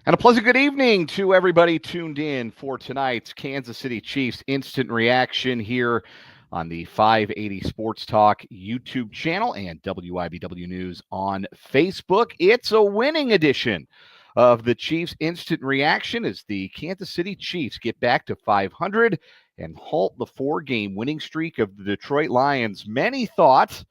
And a pleasant good evening to everybody tuned in for tonight's Kansas City Chiefs Instant Reaction here on the 580 Sports Talk YouTube channel and WIBW News on Facebook. It's a winning edition of the Chiefs Instant Reaction as the Kansas City Chiefs get back to 500 and halt the four-game winning streak of the Detroit Lions. Many thought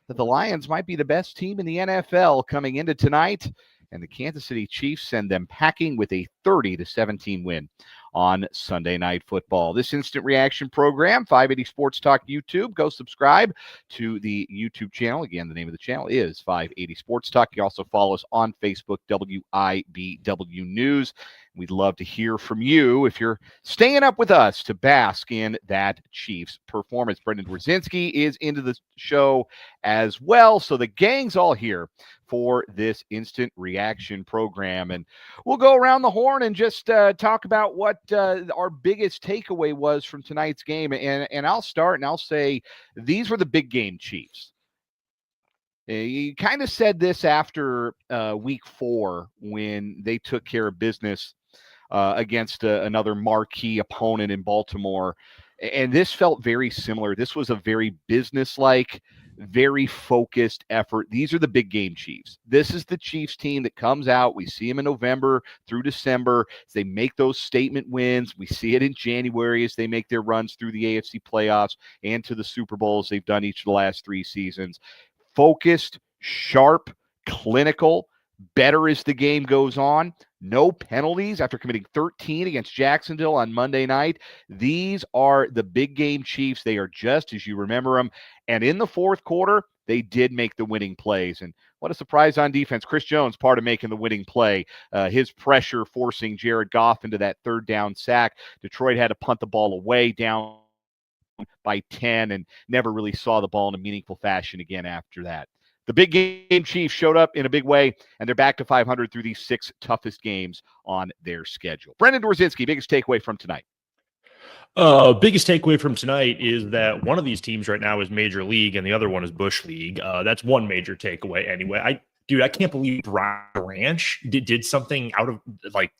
that the Lions might be the best team in the NFL coming into tonight, and the Kansas City Chiefs send them packing with a 30-17 win on Sunday Night Football. This instant reaction program, 580 Sports Talk YouTube. Go subscribe to the YouTube channel. Again, the name of the channel is 580 Sports Talk. You also follow us on Facebook, WIBW News. We'd love to hear from you if you're staying up with us to bask in that Chiefs performance. Brendan Dzwierzynski is into the show as well. So the gang's all here for this instant reaction program. And we'll go around the horn and just talk about what our biggest takeaway was from tonight's game. And I'll start and I'll say these were the big game Chiefs. You kind of said this after week 4 when they took care of business against another marquee opponent in Baltimore. And this felt very similar. This was a very businesslike, very focused effort. These are the big game Chiefs. This is the Chiefs team that comes out. We see them in November through December as they make those statement wins. We see it in January as they make their runs through the AFC playoffs and to the Super Bowls they've done each of the last 3 seasons. Focused, sharp, clinical, better as the game goes on. No penalties after committing 13 against Jacksonville on Monday night. These are the big game Chiefs. They are just as you remember them. And in the fourth quarter, they did make the winning plays. And what a surprise on defense. Chris Jones, part of making the winning play. His pressure forcing Jared Goff into that third down sack. Detroit had to punt the ball away down by 10 and never really saw the ball in a meaningful fashion again after that. The big game Chiefs showed up in a big way, and they're back to 500 through these 6 toughest games on their schedule. Brendan Dzwierzynski, biggest takeaway from tonight. Biggest takeaway from tonight is that one of these teams right now is Major League and the other one is Bush League. That's one major takeaway anyway. I can't believe Brian Branch did something out of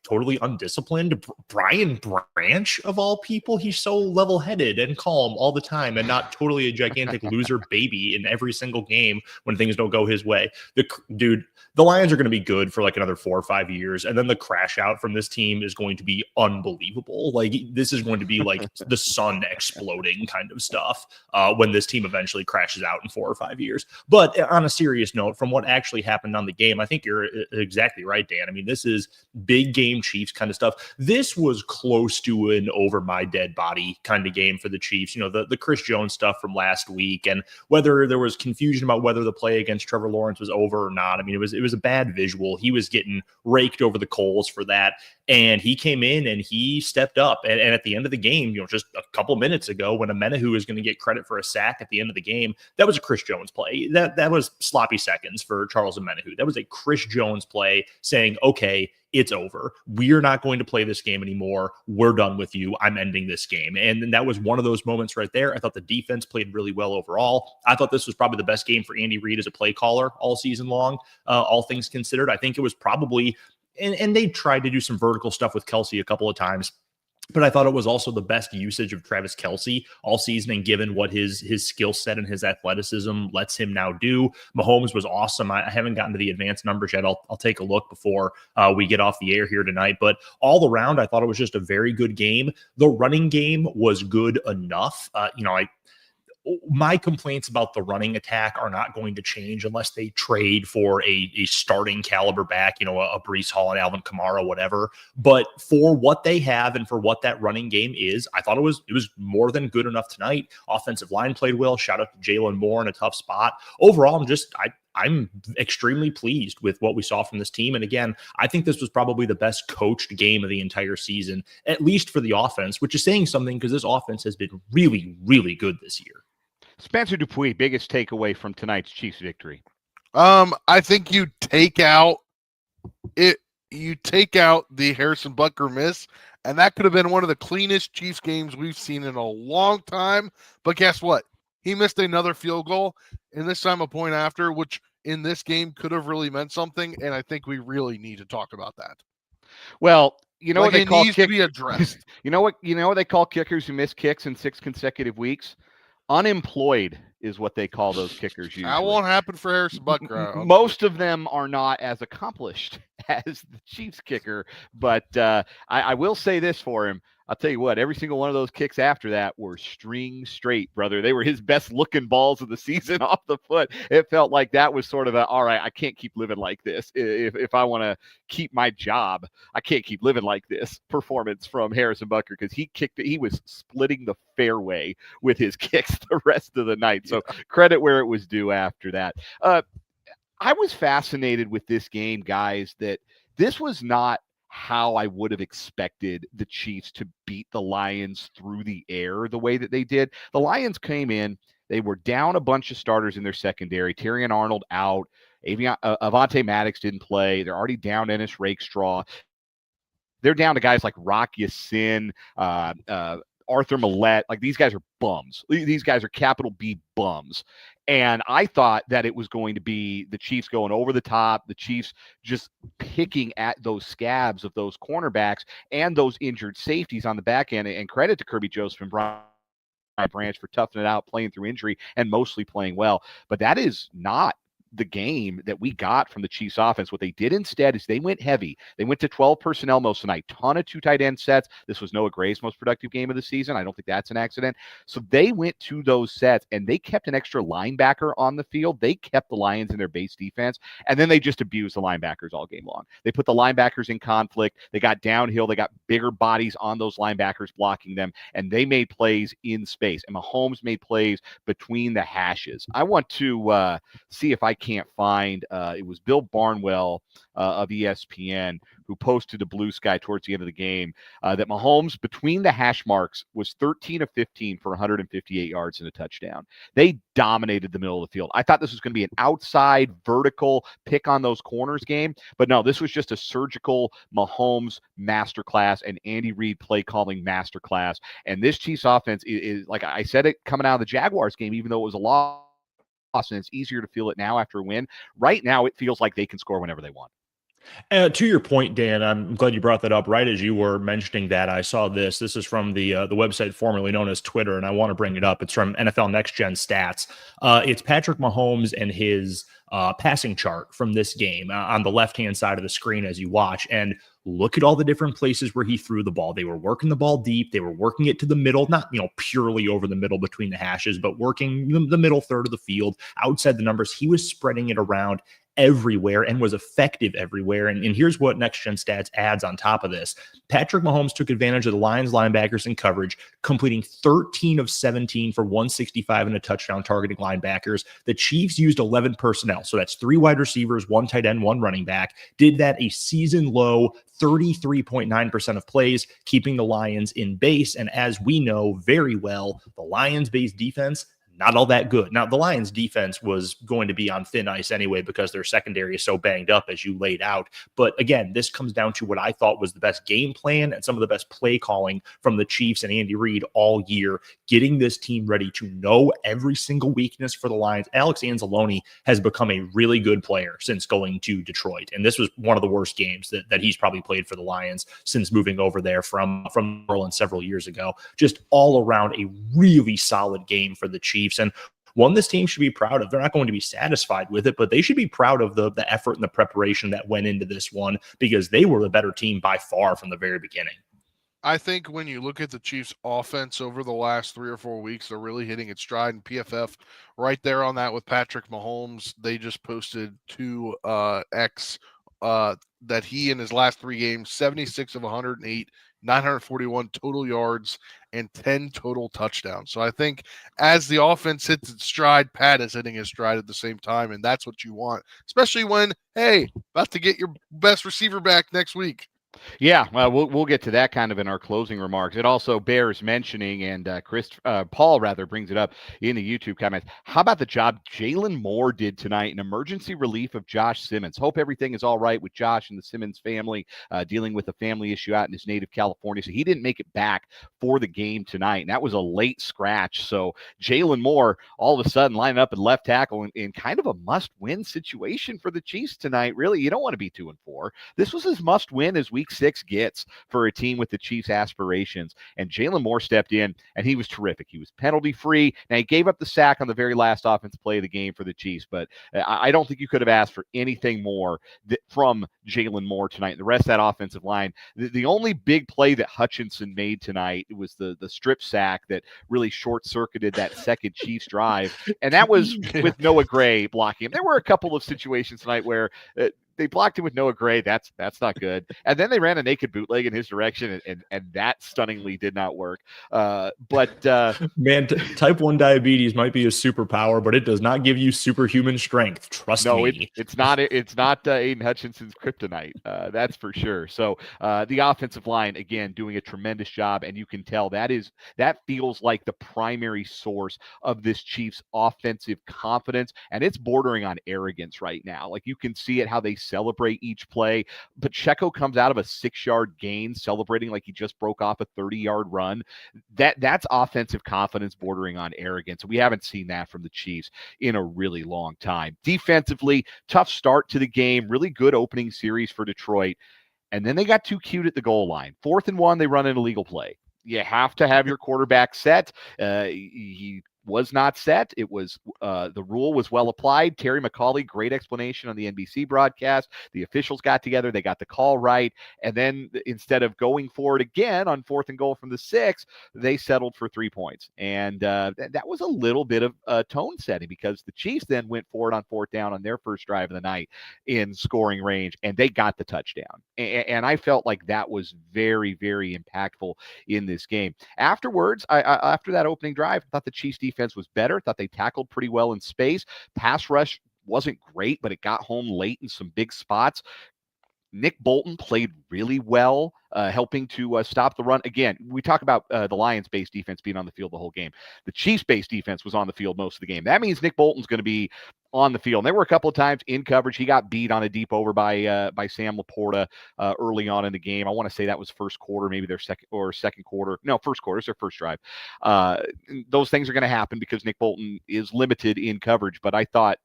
totally undisciplined. Brian Branch, of all people, he's so level-headed and calm all the time and not totally a gigantic loser baby in every single game when things don't go his way. The Lions are going to be good for another 4 or 5 years, and then the crash out from this team is going to be unbelievable. This is going to be like the sun exploding kind of stuff when this team eventually crashes out in 4 or 5 years. But on a serious note, from what actually happened on the game, I think you're exactly right, Dan. I mean, this is big game Chiefs kind of stuff. This was close to an over my dead body kind of game for the Chiefs. The Chris Jones stuff from last week, and whether there was confusion about whether the play against Trevor Lawrence was over or not. I mean, it was a bad visual. He was getting raked over the coals for that. And he came in and he stepped up. And at the end of the game, just a couple minutes ago, when Amenahu is going to get credit for a sack at the end of the game, that was a Chris Jones play. That was sloppy seconds for Charles Amenahu. That was a Chris Jones play saying, okay, it's over. We're not going to play this game anymore. We're done with you. I'm ending this game. And that was one of those moments right there. I thought the defense played really well overall. I thought this was probably the best game for Andy Reid as a play caller all season long, all things considered. I think it was probably, and they tried to do some vertical stuff with Kelsey a couple of times, but I thought it was also the best usage of Travis Kelce all season, and given what his skill set and his athleticism lets him now do. Mahomes was awesome. I haven't gotten to the advanced numbers yet. I'll take a look before we get off the air here tonight. But all around, I thought it was just a very good game. The running game was good enough. My complaints about the running attack are not going to change unless they trade for a starting caliber back, a Breece Hall and Alvin Kamara, whatever. But for what they have and for what that running game is, I thought it was more than good enough tonight. Offensive line played well. Shout out to Jalen Moore in a tough spot. Overall, I'm extremely pleased with what we saw from this team. And again, I think this was probably the best coached game of the entire season, at least for the offense, which is saying something because this offense has been really, really good this year. Spencer Dupuis, biggest takeaway from tonight's Chiefs victory. I think you take out the Harrison Butker miss, and that could have been one of the cleanest Chiefs games we've seen in a long time. But guess what? He missed another field goal, and this time a point after, which in this game could have really meant something, and I think we really need to talk about that. Well, you know Like what they it call needs to be addressed. you know what they call kickers who miss kicks in 6 consecutive weeks? Unemployed is what they call those kickers That usually. won't happen for Harrison Butker. Most of them are not as accomplished as the Chiefs kicker, but I will say this for him. I'll tell you what, every single one of those kicks after that were string straight, brother. They were his best looking balls of the season off the foot. It felt like that was sort of all right, I can't keep living like this. If I want to keep my job, I can't keep living like this performance from Harrison Butker, because he was splitting the fairway with his kicks the rest of the night. So credit where it was due after that. I was fascinated with this game, guys, that this was not how I would have expected the Chiefs to beat the Lions through the air the way that they did. The Lions came in, they were down a bunch of starters in their secondary. Terrion Arnold out. Avonte Maddox didn't play. They're already down Ennis Rakestraw. They're down to guys like Rock Ya-Sin, Arthur Millette. Like, these guys are bums. These guys are capital B bums. And I thought that it was going to be the Chiefs going over the top, the Chiefs just picking at those scabs of those cornerbacks and those injured safeties on the back end. And credit to Kirby Joseph and Brian Branch for toughing it out, playing through injury, and mostly playing well. But that is not the game that we got from the Chiefs offense. What they did instead is they went heavy. They went to 12 personnel most of the night, ton of 2 tight end sets. This was Noah Gray's most productive game of the season. I don't think that's an accident. So they went to those sets, and they kept an extra linebacker on the field. They kept the Lions in their base defense, and then they just abused the linebackers all game long. They put the linebackers in conflict. They got downhill. They got bigger bodies on those linebackers blocking them, and they made plays in space. And Mahomes made plays between the hashes. I want to see if I can't find, it was Bill Barnwell of ESPN who posted a blue sky towards the end of the game, that Mahomes between the hash marks was 13 of 15 for 158 yards and a touchdown. They dominated the middle of the field. I thought this was going to be an outside vertical pick on those corners game, but no, this was just a surgical Mahomes masterclass and Andy Reid play calling masterclass. And this Chiefs offense is, like I said it coming out of the Jaguars game, even though it was a loss, and it's easier to feel it now after a win. Right now, it feels like they can score whenever they want. To your point, Dan, I'm glad you brought that up. Right as you were mentioning that, I saw this. This is from the website formerly known as Twitter, and I want to bring it up. It's from NFL Next Gen Stats. It's Patrick Mahomes and his passing chart from this game on the left-hand side of the screen as you watch. And look at all the different places where he threw the ball. They were working the ball deep. They were working it to the middle, not, purely over the middle between the hashes, but working the middle third of the field, outside the numbers. He was spreading it around everywhere and was effective everywhere. And here's what Next Gen Stats adds on top of this. Patrick Mahomes took advantage of the Lions linebackers in coverage, completing 13 of 17 for 165 and a touchdown, targeting linebackers. The Chiefs used 11 personnel. So that's 3 wide receivers, 1 tight end, 1 running back. Did that a season low 33.9% of plays, keeping the Lions in base. And as we know very well, the Lions base defense, not all that good. Now, the Lions defense was going to be on thin ice anyway because their secondary is so banged up, as you laid out. But again, this comes down to what I thought was the best game plan and some of the best play calling from the Chiefs and Andy Reid all year, getting this team ready to know every single weakness for the Lions. Alex Anzalone has become a really good player since going to Detroit. And this was one of the worst games that he's probably played for the Lions since moving over there from New Orleans several years ago. Just all around a really solid game for the Chiefs. And one this team should be proud of. They're not going to be satisfied with it, but they should be proud of the effort and the preparation that went into this one, because they were the better team by far from the very beginning. I think when you look at the Chiefs offense over the last 3 or 4 weeks, they're really hitting its stride, and PFF right there on that with Patrick Mahomes. They just posted 2 X that he in his last 3 games, 76 of 108, 941 total yards, and 10 total touchdowns. So I think as the offense hits its stride, Pat is hitting his stride at the same time, and that's what you want, especially when, hey, about to get your best receiver back next week. Yeah, we'll get to that kind of in our closing remarks. It also bears mentioning, and Paul brings it up in the YouTube comments. How about the job Jalen Moore did tonight in emergency relief of Josh Simmons? Hope everything is all right with Josh and the Simmons family, dealing with a family issue out in his native California. So he didn't make it back for the game tonight, and that was a late scratch. So Jalen Moore all of a sudden lining up at left tackle in kind of a must-win situation for the Chiefs tonight. Really, you don't want to be 2-4. This was as must-win as we week 6 gets for a team with the Chiefs aspirations. And Jalen Moore stepped in, and he was terrific. He was penalty free. Now, he gave up the sack on the very last offensive play of the game for the Chiefs, but I don't think you could have asked for anything more from Jalen Moore tonight. And the rest of that offensive line, the only big play that Hutchinson made tonight was the strip sack that really short-circuited that second Chiefs drive, and that was with Noah Gray blocking him. There were a couple of situations tonight where they blocked him with Noah Gray. That's not good. And then they ran a naked bootleg in his direction, and that stunningly did not work. Man, type 1 diabetes might be a superpower, but it does not give you superhuman strength. Trust me. It's not Aiden Hutchinson's kryptonite. That's for sure. So the offensive line, again, doing a tremendous job, and you can tell that feels like the primary source of this Chiefs offensive confidence, and it's bordering on arrogance right now. Like, you can see it how they celebrate each play. Pacheco comes out of a 6-yard gain celebrating like he just broke off a 30-yard run. That's offensive confidence bordering on arrogance. We haven't seen that from the Chiefs in a really long time. Defensively, tough start to the game, really good opening series for Detroit. And then they got too cute at the goal line. 4th and 1, they run an illegal play. You have to have your quarterback set. He was not set. It was the rule was well applied. Terry McCauley, great explanation on the NBC broadcast. The officials got together. They got the call right. And then instead of going for it again on 4th and goal from the 6, they settled for 3 points. And that was a little bit of tone setting, because the Chiefs then went for it on 4th down on their first drive of the night in scoring range, and they got the touchdown. And I felt like that was very, very impactful in this game. Afterwards, after that opening drive, I thought the Chiefs defense was better. Thought they tackled pretty well in space. Pass rush wasn't great, but it got home late in some big spots. Nick Bolton played really well, helping to stop the run. Again, we talk about the Lions-based defense being on the field the whole game. The Chiefs-based defense was on the field most of the game. That means Nick Bolton's going to be on the field. And there were a couple of times in coverage he got beat on a deep over by Sam Laporta early on in the game. I want to say that was first quarter, maybe their second quarter. No, first quarter. It's their first drive. Those things are going to happen because Nick Bolton is limited in coverage. But I thought,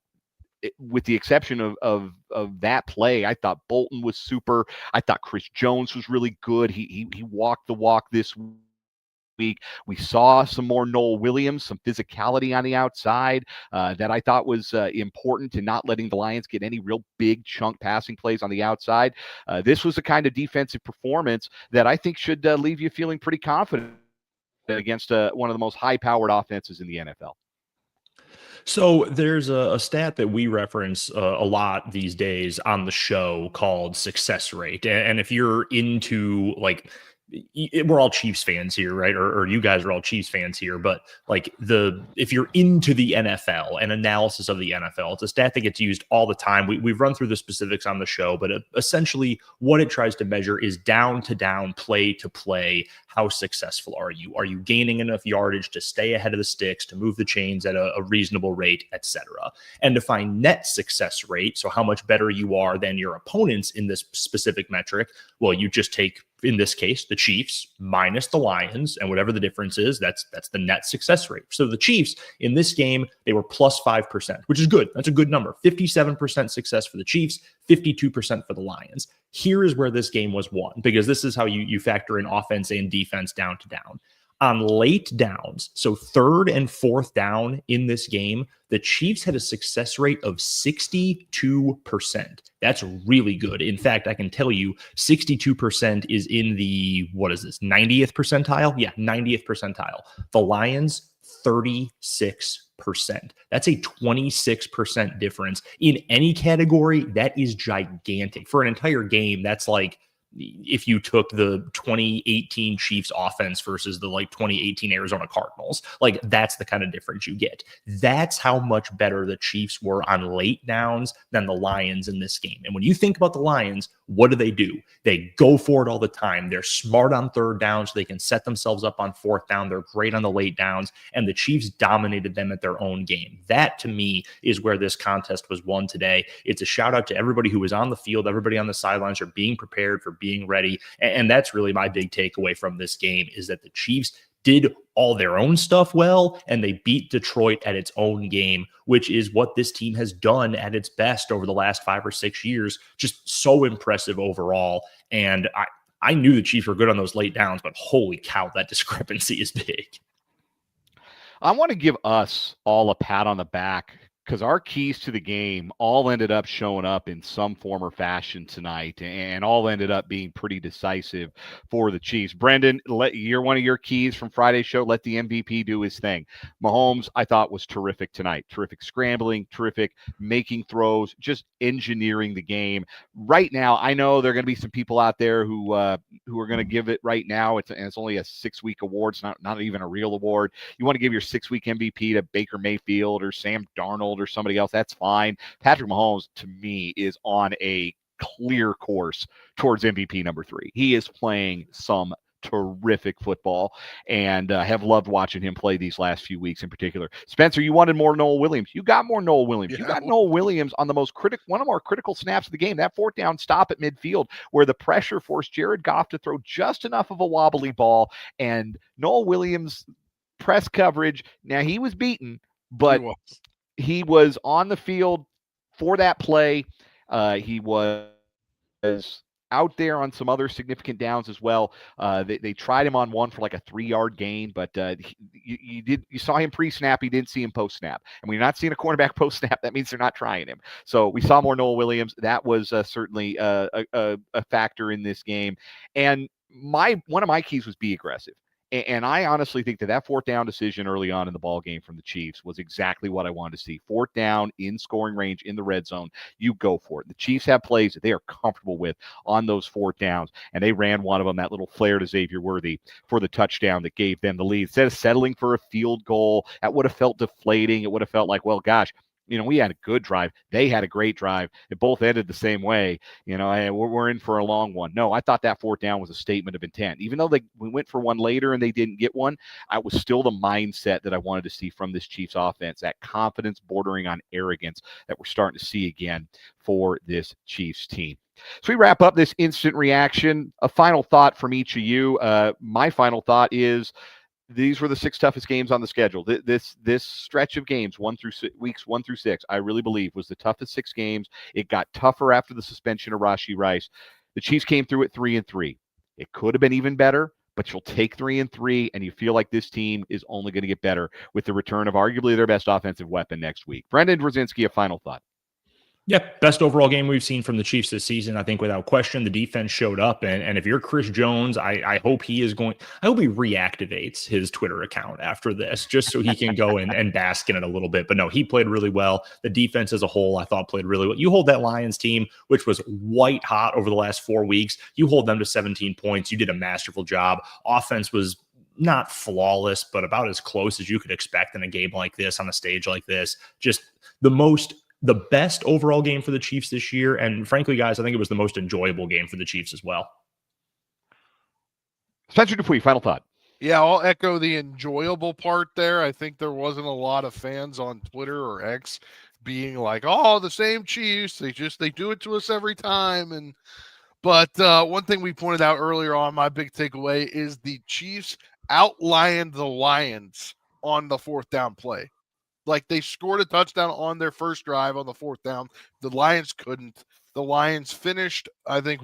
with the exception of that play, I thought Bolton was super. I thought Chris Jones was really good. He walked the walk this week. We saw some more Noel Williams, some physicality on the outside that I thought was important to not letting the Lions get any real big chunk passing plays on the outside. This was the kind of defensive performance that I think should leave you feeling pretty confident against one of the most high-powered offenses in the NFL. So there's a stat that we reference a lot these days on the show called success rate. And if you're into, like, we're all Chiefs fans here, right? Or you guys are all Chiefs fans here, but like if you're into the NFL and analysis of the NFL, it's a stat that gets used all the time. We've run through the specifics on the show, but essentially what it tries to measure is down to down, play to play. How successful are you? Are you gaining enough yardage to stay ahead of the sticks, to move the chains at a reasonable rate, etc.? And to find net success rate, so how much better you are than your opponents in this specific metric, well, you just take, in this case, the Chiefs minus the Lions, and whatever the difference is, that's the net success rate. So the Chiefs in this game, they were plus 5%, which is good. That's a good number. 57% success for the Chiefs, 52% for the Lions. Here is where this game was won, because this is how you factor in offense and defense down to down. On late downs, so 3rd and 4th down in this game, the Chiefs had a success rate of 62%. That's really good. In fact, I can tell you 62% is in the, 90th percentile? Yeah, 90th percentile. The Lions, 36%. That's a 26% difference. In any category, that is gigantic. For an entire game, that's like if you took the 2018 Chiefs offense versus the 2018 Arizona Cardinals, that's the kind of difference you get. That's how much better the Chiefs were on late downs than the Lions in this game. And when you think about the Lions, what do? They go for it all the time. They're smart on 3rd down, so they can set themselves up on 4th down. They're great on the late downs, and the Chiefs dominated them at their own game. That, to me, is where this contest was won today. It's a shout out to everybody who was on the field, everybody on the sidelines for being prepared, for being ready. And that's really my big takeaway from this game, is that the Chiefs did all their own stuff well, and they beat Detroit at its own game, which is what this team has done at its best over the last 5 or 6 years. Just so impressive overall. And I knew the Chiefs were good on those late downs, but holy cow, that discrepancy is big. I want to give us all a pat on the back because our keys to the game all ended up showing up in some form or fashion tonight, and all ended up being pretty decisive for the Chiefs. Brendan, you're one of your keys from Friday's show. Let the MVP do his thing. Mahomes, I thought, was terrific tonight. Terrific scrambling, terrific making throws, just engineering the game. Right now, I know there are going to be some people out there who are going to give it right now. It's only a 6-week award. It's not even a real award. You want to give your 6-week MVP to Baker Mayfield or Sam Darnold or somebody else, that's fine. Patrick Mahomes, to me, is on a clear course towards MVP number 3. He is playing some terrific football, and have loved watching him play these last few weeks in particular. Spencer, you wanted more Noel Williams. You got more Noel Williams. You got Noel Williams on the one of the more critical snaps of the game, that 4th down stop at midfield where the pressure forced Jared Goff to throw just enough of a wobbly ball, and Noel Williams press coverage. Now, he was beaten, but he was on the field for that play. He was out there on some other significant downs as well. They tried him on one for like a 3-yard gain, but you saw him pre-snap. You didn't see him post-snap. And when you're not seeing a cornerback post-snap, that means they're not trying him. So we saw more Noel Williams. That was certainly a factor in this game. And one of my keys was be aggressive. And I honestly think that 4th down decision early on in the ball game from the Chiefs was exactly what I wanted to see. 4th down in scoring range in the red zone, you go for it. The Chiefs have plays that they are comfortable with on those 4th downs, and they ran one of them, that little flare to Xavier Worthy for the touchdown that gave them the lead. Instead of settling for a field goal, that would have felt deflating. It would have felt like, well, gosh, we had a good drive. They had a great drive. It both ended the same way. We're in for a long one. No, I thought that 4th down was a statement of intent. Even though we went for one later and they didn't get one, I was still the mindset that I wanted to see from this Chiefs offense, that confidence bordering on arrogance that we're starting to see again for this Chiefs team. So we wrap up this instant reaction. A final thought from each of you. My final thought is, these were the 6 toughest games on the schedule. This stretch of games, weeks 1 through 6, I really believe was the toughest 6 games. It got tougher after the suspension of Rashee Rice. The Chiefs came through at 3-3. It could have been even better, but you'll take 3-3, and you feel like this team is only going to get better with the return of arguably their best offensive weapon next week. Brendan Dzwierzynski, a final thought. Yeah, best overall game we've seen from the Chiefs this season. I think without question, the defense showed up. And if you're Chris Jones, I hope he reactivates his Twitter account after this, just so he can go and bask in it a little bit. But no, he played really well. The defense as a whole, I thought, played really well. You hold that Lions team, which was white hot over the last 4 weeks, you hold them to 17 points. You did a masterful job. Offense was not flawless, but about as close as you could expect in a game like this, on a stage like this. Just the best overall game for the Chiefs this year. And frankly, guys, I think it was the most enjoyable game for the Chiefs as well. Spencer Dupuis, final thought. Yeah, I'll echo the enjoyable part there. I think there wasn't a lot of fans on Twitter or X being like, oh, the same Chiefs. They do it to us every time. But one thing we pointed out earlier on, my big takeaway is the Chiefs outlioned the Lions on the 4th down play. Like, they scored a touchdown on their first drive on the 4th down. The Lions couldn't. The Lions finished, I think,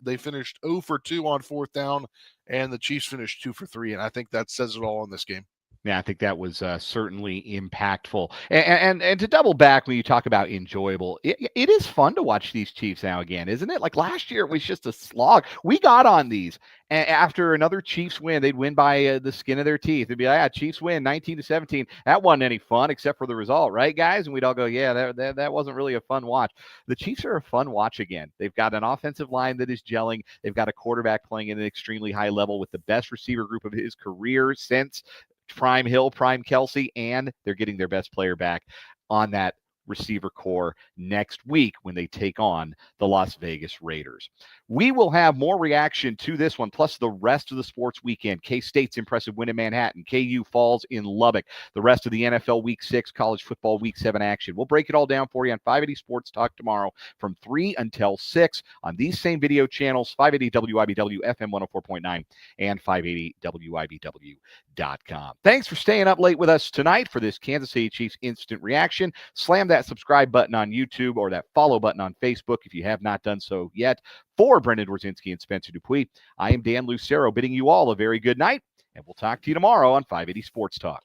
they finished 0 for 2 on 4th down, and the Chiefs finished 2 for 3. And I think that says it all in this game. Yeah, I think that was certainly impactful. And to double back when you talk about enjoyable, it is fun to watch these Chiefs now again, isn't it? Like last year, it was just a slog. We got on these. And after another Chiefs win, they'd win by the skin of their teeth. They'd be like, Chiefs win 19-17. That wasn't any fun except for the result, right, guys? And we'd all go, yeah, that wasn't really a fun watch. The Chiefs are a fun watch again. They've got an offensive line that is gelling. They've got a quarterback playing at an extremely high level with the best receiver group of his career since Prime Hill, Prime Kelsey, and they're getting their best player back on that receiver core next week when they take on the Las Vegas Raiders. We will have more reaction to this one, plus the rest of the sports weekend. K-State's impressive win in Manhattan. KU falls in Lubbock. The rest of the NFL Week 6, college football Week 7 action. We'll break it all down for you on 580 Sports Talk tomorrow from 3 until 6 on these same video channels, 580 WIBW, FM 104.9, and 580 WIBW.com. Thanks for staying up late with us tonight for this Kansas City Chiefs Instant Reaction. Slam that subscribe button on YouTube or that follow button on Facebook if you have not done so yet. For Brendan Dzwierzynski and Spencer Dupuis, I am Dan Lucero bidding you all a very good night, and we'll talk to you tomorrow on 580 Sports Talk.